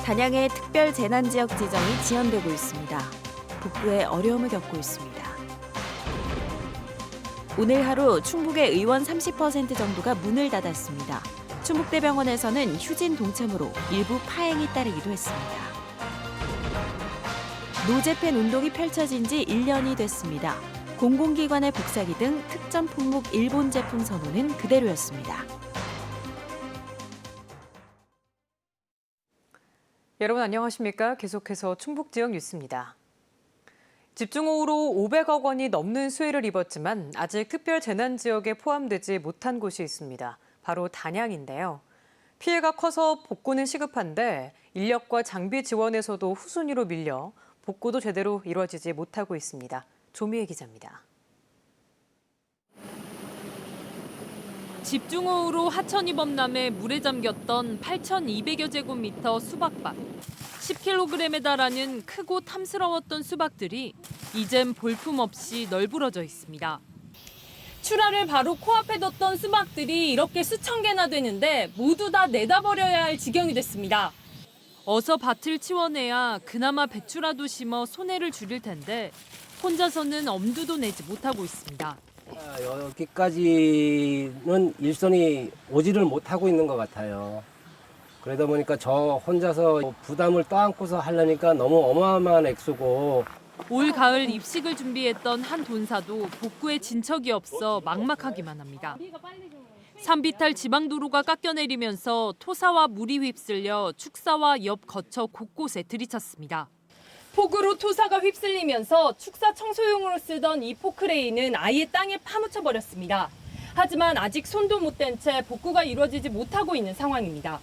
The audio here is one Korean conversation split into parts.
단양의 특별 재난지역 지정이 지연되고 있습니다. 복구에 어려움을 겪고 있습니다. 오늘 하루 충북의 의원 30% 정도가 문을 닫았습니다. 충북대병원에서는 휴진 동참으로 일부 파행이 따르기도 했습니다. 노재팬 운동이 펼쳐진 지 1년이 됐습니다. 공공기관의 복사기 등 특정 품목 일본 제품 선호는 그대로였습니다. 여러분 안녕하십니까? 계속해서 충북 지역 뉴스입니다. 집중호우로 500억 원이 넘는 수해를 입었지만 아직 특별 재난지역에 포함되지 못한 곳이 있습니다. 바로 단양인데요. 피해가 커서 복구는 시급한데 인력과 장비 지원에서도 후순위로 밀려 복구도 제대로 이루어지지 못하고 있습니다. 조미애 기자입니다. 집중호우로 하천이 범람해 물에 잠겼던 8,200여 제곱미터 수박밭. 10kg에 달하는 크고 탐스러웠던 수박들이 이젠 볼품없이 널브러져 있습니다. 출하를 바로 코앞에 뒀던 수박들이 이렇게 수천 개나 되는데 모두 다 내다 버려야 할 지경이 됐습니다. 어서 밭을 치워내야 그나마 배추라도 심어 손해를 줄일 텐데 혼자서는 엄두도 내지 못하고 있습니다. 여기까지는 일손이 오지를 못하고 있는 것 같아요. 그러다 보니까 저 혼자서 부담을 떠안고서 하려니까 너무 어마어마한 액수고. 올 가을 입식을 준비했던 한 돈사도 복구에 진척이 없어 막막하기만 합니다. 산비탈 지방도로가 깎여내리면서 토사와 물이 휩쓸려 축사와 옆 거처 곳곳에 들이찼습니다. 폭우로 토사가 휩쓸리면서 축사 청소용으로 쓰던 이 포크레인은 아예 땅에 파묻혀 버렸습니다. 하지만 아직 손도 못 댄 채 복구가 이루어지지 못하고 있는 상황입니다.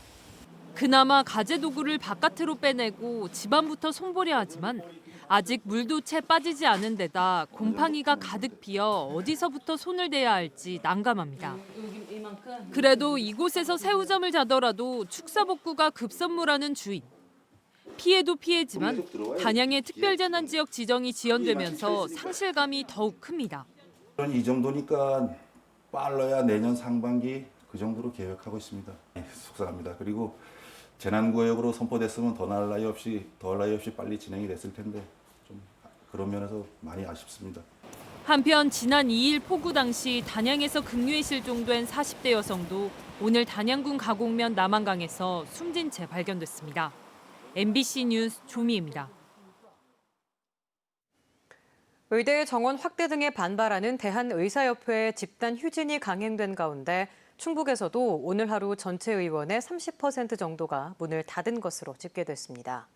그나마 가재 도구를 바깥으로 빼내고 집안부터 손보려 하지만 아직 물도 채 빠지지 않은 데다 곰팡이가 가득 피어 어디서부터 손을 대야 할지 난감합니다. 그래도 이곳에서 새우잠을 자더라도 축사 복구가 급선무라는 주인. 피해도 피해지만 단양의 특별재난지역 지정이 지연되면서 상실감이 더욱 큽니다. 이 정도니까 빨라야 내년 상반기 그 정도로 계획하고 있습니다. 속상합니다. 그리고 재난구역으로 선포됐으면 더 나을 나위 없이 빨리 진행이 됐을 텐데 좀 그런 면에서 많이 아쉽습니다. 한편 지난 2일 폭우 당시 단양에서 급류에 실종된 40대 여성도 오늘 단양군 가곡면 남한강에서 숨진 채 발견됐습니다. MBC 뉴스 조미입니다. 의대 정원 확대 등에 반발하는 대한의사협회의 집단 휴진이 강행된 가운데 충북에서도 오늘 하루 전체 의원의 30% 정도가 문을 닫은 것으로 집계됐습니다.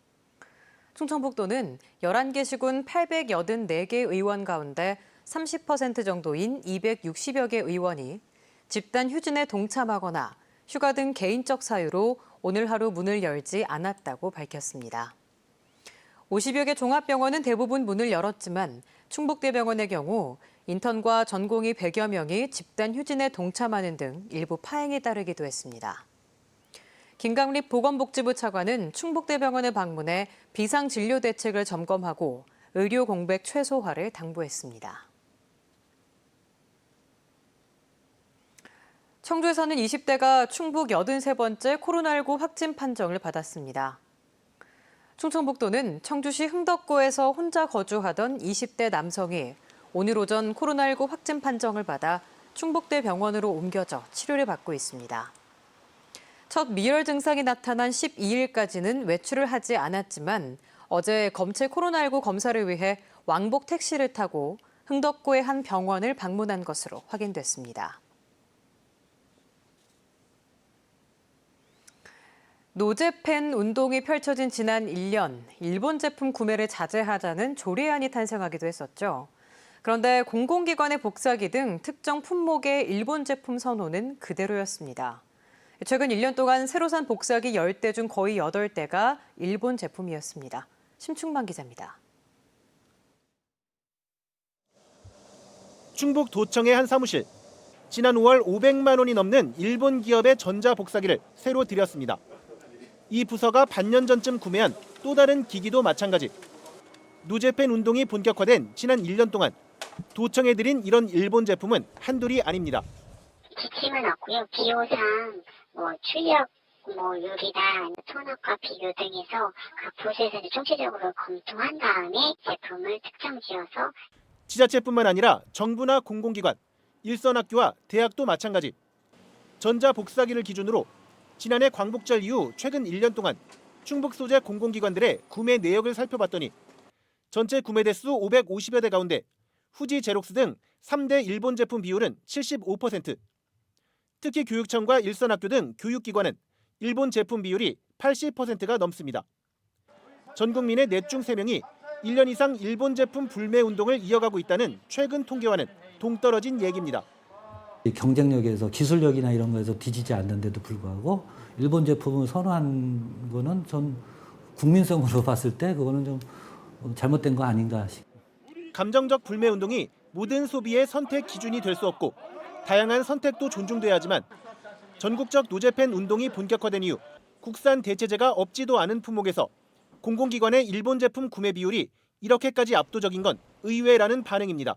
충청북도는 11개 시군 884개 의원 가운데 30% 정도인 260여 개 의원이 집단 휴진에 동참하거나 휴가 등 개인적 사유로 오늘 하루 문을 열지 않았다고 밝혔습니다. 50여 개 종합병원은 대부분 문을 열었지만 충북대병원의 경우 인턴과 전공의 100여 명이 집단 휴진에 동참하는 등 일부 파행이 따르기도 했습니다. 김강립 보건복지부 차관은 충북대병원을 방문해 비상진료 대책을 점검하고 의료 공백 최소화를 당부했습니다. 청주에서는 20대가 충북 83번째 코로나19 확진 판정을 받았습니다. 충청북도는 청주시 흥덕구에서 혼자 거주하던 20대 남성이 오늘 오전 코로나19 확진 판정을 받아 충북대 병원으로 옮겨져 치료를 받고 있습니다. 첫 미열 증상이 나타난 12일까지는 외출을 하지 않았지만 어제 검체 코로나19 검사를 위해 왕복 택시를 타고 흥덕구의 한 병원을 방문한 것으로 확인됐습니다. 노재팬 운동이 펼쳐진 지난 1년, 일본 제품 구매를 자제하자는 조례안이 탄생하기도 했었죠. 그런데 공공기관의 복사기 등 특정 품목의 일본 제품 선호는 그대로였습니다. 최근 1년 동안 새로 산 복사기 10대 중 거의 8대가 일본 제품이었습니다. 심충만 기자입니다. 충북도청의 한 사무실. 지난 5월 500만 원이 넘는 일본 기업의 전자 복사기를 새로 들였습니다. 이 부서가 반년 전쯤 구매한 또 다른 기기도 마찬가지. 노재팬 운동이 본격화된 지난 1년 동안 도청에 들인 이런 일본 제품은 한둘이 아닙니다. 기침은 없고요. 기호상 출력 유리나 소납과 비교 등에서 각 부서에서 총체적으로 검토한 다음에 제품을 특정 지어서 지자체뿐만 아니라 정부나 공공기관, 일선학교와 대학도 마찬가지. 전자복사기를 기준으로 지난해 광복절 이후 최근 1년 동안 충북 소재 공공기관들의 구매 내역을 살펴봤더니 전체 구매 대수 550여 대 가운데 후지 제록스 등 3대 일본 제품 비율은 75%. 특히 교육청과 일선학교 등 교육기관은 일본 제품 비율이 80%가 넘습니다. 전 국민의 넷 중 3명이 1년 이상 일본 제품 불매 운동을 이어가고 있다는 최근 통계와는 동떨어진 얘기입니다. 경쟁력에서 기술력이나 이런 거에서 뒤지지 않는데도 불구하고 일본 제품을 선호한 거는 전 국민성으로 봤을 때 그거는 좀 잘못된 거 아닌가 싶습니다. 감정적 불매 운동이 모든 소비의 선택 기준이 될 수 없고 다양한 선택도 존중돼야 하지만 전국적 노제팬 운동이 본격화된 이후 국산 대체제가 없지도 않은 품목에서 공공기관의 일본 제품 구매 비율이 이렇게까지 압도적인 건 의외라는 반응입니다.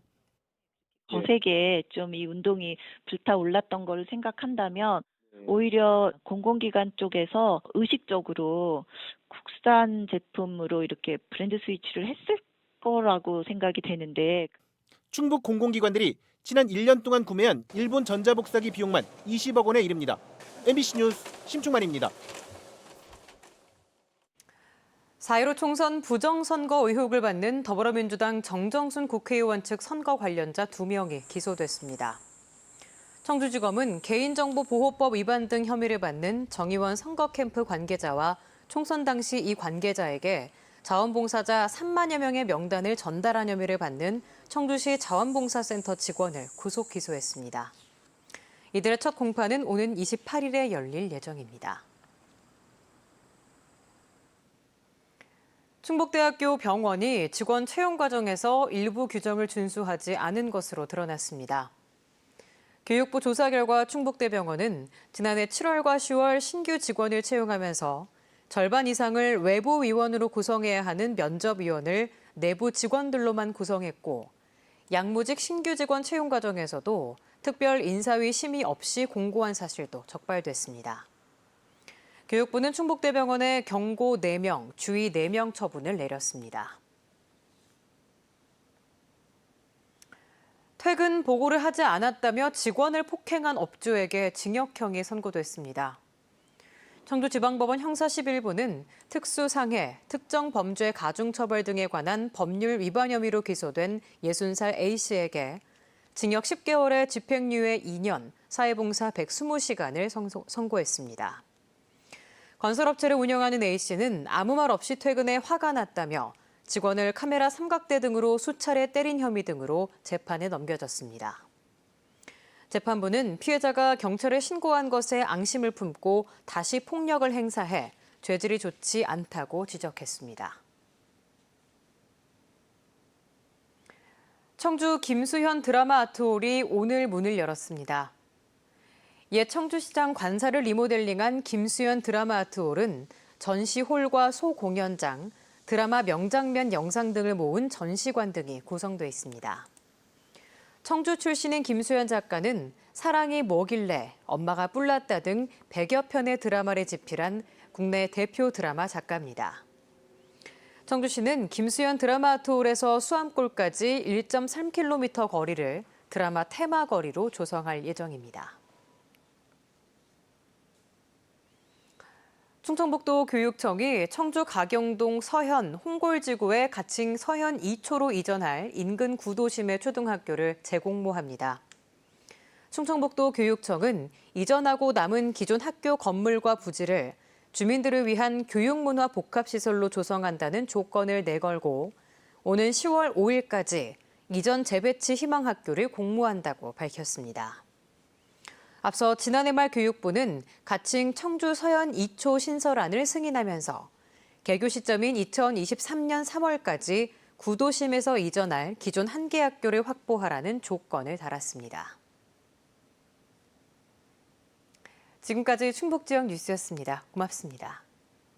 거세게 좀 이 운동이 불타올랐던 거를 생각한다면 오히려 공공기관 쪽에서 의식적으로 국산 제품으로 이렇게 브랜드 스위치를 했을 거라고 생각이 되는데 충북 공공기관들이 지난 1년 동안 구매한 일본 전자복사기 비용만 20억 원에 이릅니다. MBC 뉴스 심충만입니다. 4.15 총선 부정선거 의혹을 받는 더불어민주당 정정순 국회의원 측 선거 관련자 2명이 기소됐습니다. 청주지검은 개인정보보호법 위반 등 혐의를 받는 정 의원 선거 캠프 관계자와 총선 당시 이 관계자에게 자원봉사자 3만여 명의 명단을 전달한 혐의를 받는 청주시 자원봉사센터 직원을 구속 기소했습니다. 이들의 첫 공판은 오는 28일에 열릴 예정입니다. 충북대학교 병원이 직원 채용 과정에서 일부 규정을 준수하지 않은 것으로 드러났습니다. 교육부 조사 결과 충북대병원은 지난해 7월과 10월 신규 직원을 채용하면서 절반 이상을 외부 위원으로 구성해야 하는 면접위원을 내부 직원들로만 구성했고 양무직 신규 직원 채용 과정에서도 특별 인사위 심의 없이 공고한 사실도 적발됐습니다. 교육부는 충북대병원에 경고 4명, 주의 4명 처분을 내렸습니다. 퇴근 보고를 하지 않았다며 직원을 폭행한 업주에게 징역형이 선고됐습니다. 청주지방법원 형사 11부는 특수상해, 특정 범죄 가중처벌 등에 관한 법률 위반 혐의로 기소된 60살 A씨에게 징역 10개월에 집행유예 2년, 사회봉사 120시간을 선고했습니다. 건설업체를 운영하는 A씨는 아무 말 없이 퇴근해 화가 났다며 직원을 카메라 삼각대 등으로 수차례 때린 혐의 등으로 재판에 넘겨졌습니다. 재판부는 피해자가 경찰에 신고한 것에 앙심을 품고 다시 폭력을 행사해 죄질이 좋지 않다고 지적했습니다. 청주 김수현 드라마 아트홀이 오늘 문을 열었습니다. 옛 청주시장 관사를 리모델링한 김수현 드라마 아트홀은 전시홀과 소공연장, 드라마 명장면 영상 등을 모은 전시관 등이 구성돼 있습니다. 청주 출신인 김수현 작가는 사랑이 뭐길래, 엄마가 뿔났다 등 100여 편의 드라마를 집필한 국내 대표 드라마 작가입니다. 청주시는 김수현 드라마 아트홀에서 수암골까지 1.3km 거리를 드라마 테마 거리로 조성할 예정입니다. 충청북도 교육청이 청주 가경동 서현 홍골지구에 가칭 서현 2초로 이전할 인근 구도심의 초등학교를 재공모합니다. 충청북도 교육청은 이전하고 남은 기존 학교 건물과 부지를 주민들을 위한 교육문화 복합시설로 조성한다는 조건을 내걸고 오는 10월 5일까지 이전 재배치 희망학교를 공모한다고 밝혔습니다. 앞서 지난해 말 교육부는 가칭 청주 서현 2초 신설안을 승인하면서 개교 시점인 2023년 3월까지 구도심에서 이전할 기존 1개 학교를 확보하라는 조건을 달았습니다. 지금까지 충북 지역 뉴스였습니다. 고맙습니다.